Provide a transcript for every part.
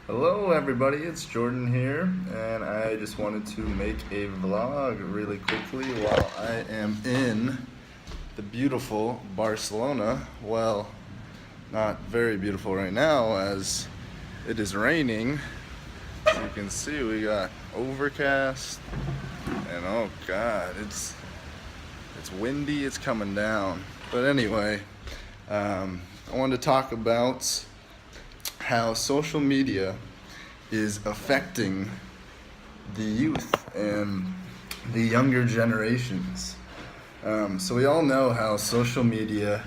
Hello everybody, it's Jordan here, and I just wanted to make a vlog really quickly while I am in the beautiful Barcelona. Well, not very beautiful right now as it is raining. As you can see, we got overcast, and oh god, it's windy, it's coming down. But anyway, I wanted to talk about how social media is affecting the youth and the younger generations. So we all know how social media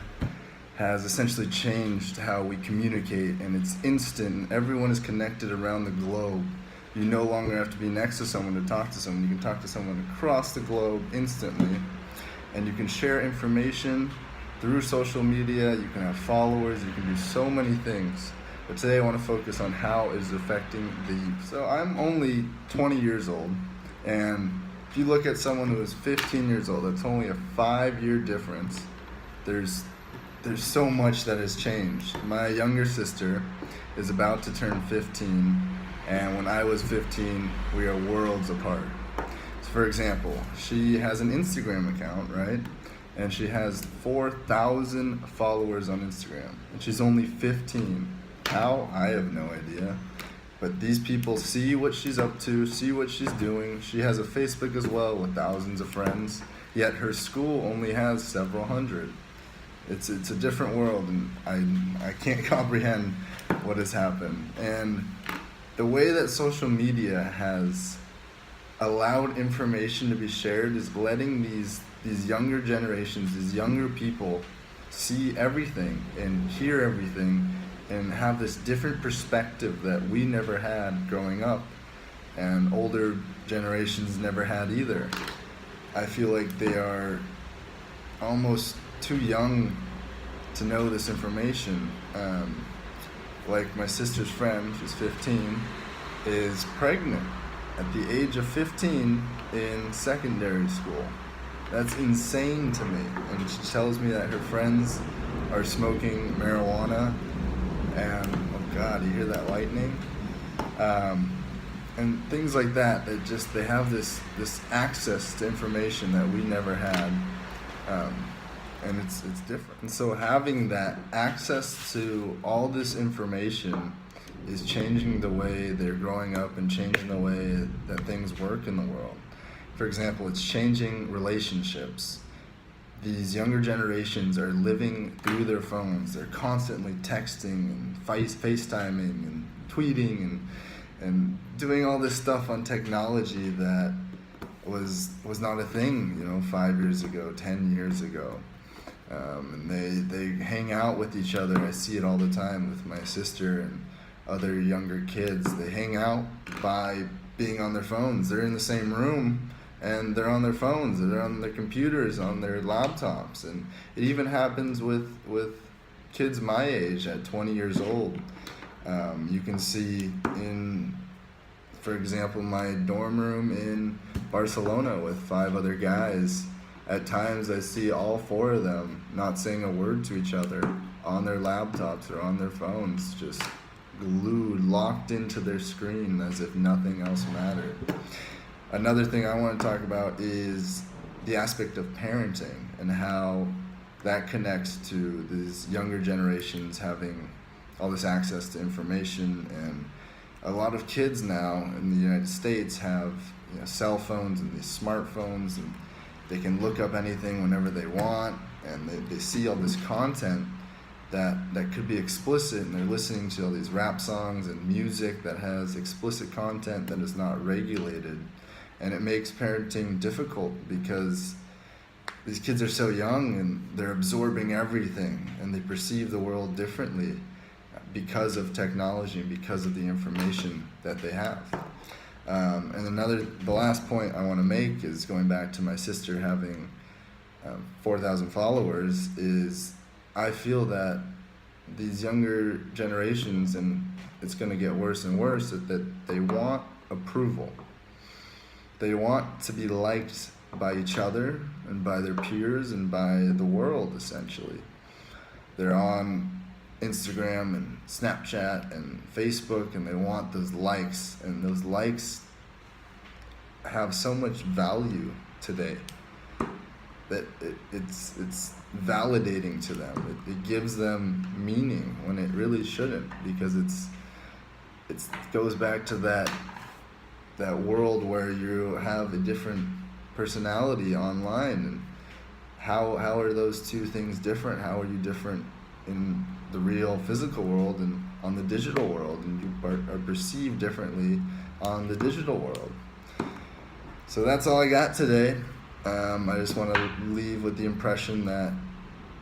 has essentially changed how we communicate, and it's instant, and everyone is connected around the globe. You no longer have to be next to someone to talk to someone. You can talk to someone across the globe instantly, and you can share information through social media. You can have followers. You can do so many things. But today I want to focus on how it is affecting the youth. So I'm only 20 years old, and if you look at someone who is 15 years old, that's only a 5-year difference. There's so much that has changed. My younger sister is about to turn 15, and when I was 15, we are worlds apart. So for example, she has an Instagram account, right? And she has 4,000 followers on Instagram, and she's only 15. How? I have no idea. But these people see what she's up to, see what she's doing. She has a Facebook as well with thousands of friends, yet her school only has several hundred. It's a different world, and I can't comprehend what has happened. And the way that social media has allowed information to be shared is letting these younger generations, these younger people, see everything and hear everything and have this different perspective that we never had growing up, and older generations never had either. I feel like they are almost too young to know this information. Like my sister's friend, she's 15, is pregnant at the age of 15 in secondary school. That's insane to me. And she tells me that her friends are smoking marijuana, and oh god, you hear that lightning? And things like that. They have this access to information that we never had, and it's different. And so having that access to all this information is changing the way they're growing up and changing the way that things work in the world. For example, it's changing relationships. These younger generations are living through their phones. They're constantly texting and FaceTiming and tweeting and doing all this stuff on technology that was not a thing, 5 years ago, 10 years ago. And they hang out with each other. I see it all the time with my sister and other younger kids. They hang out by being on their phones. They're in the same room, and they're on their phones, they're on their computers, on their laptops. And it even happens with kids my age at 20 years old. You can see for example, my dorm room in Barcelona with 5 other guys. At times I see all 4 of them not saying a word to each other on their laptops or on their phones, just glued, locked into their screen as if nothing else mattered. Another thing I want to talk about is the aspect of parenting and how that connects to these younger generations having all this access to information. And a lot of kids now in the United States have cell phones and these smartphones, and they can look up anything whenever they want, and they see all this content that could be explicit, and they're listening to all these rap songs and music that has explicit content that is not regulated. And it makes parenting difficult because these kids are so young and they're absorbing everything, and they perceive the world differently because of technology and because of the information that they have. And the last point I want to make is going back to my sister having 4,000 followers, is I feel that these younger generations, and it's going to get worse and worse, that they want approval. They want to be liked by each other and by their peers and by the world, essentially. They're on Instagram and Snapchat and Facebook, and they want those likes, and those likes have so much value today that it's validating to them. It gives them meaning when it really shouldn't, because it goes back to that world where you have a different personality online, and how are those two things different? How are you different in the real physical world and on the digital world, and you are perceived differently on the digital world? So that's all I got today. I just want to leave with the impression that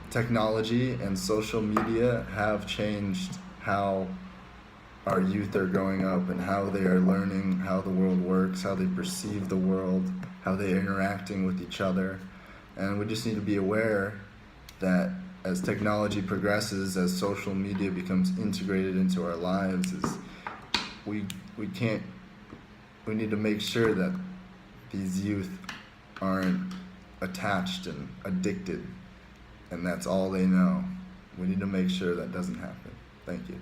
technology and social media have changed how our youth are growing up and how they are learning how the world works, how they perceive the world, how they are interacting with each other. And we just need to be aware that as technology progresses, as social media becomes integrated into our lives, we need to make sure that these youth aren't attached and addicted, and that's all they know. We need to make sure that doesn't happen. Thank you.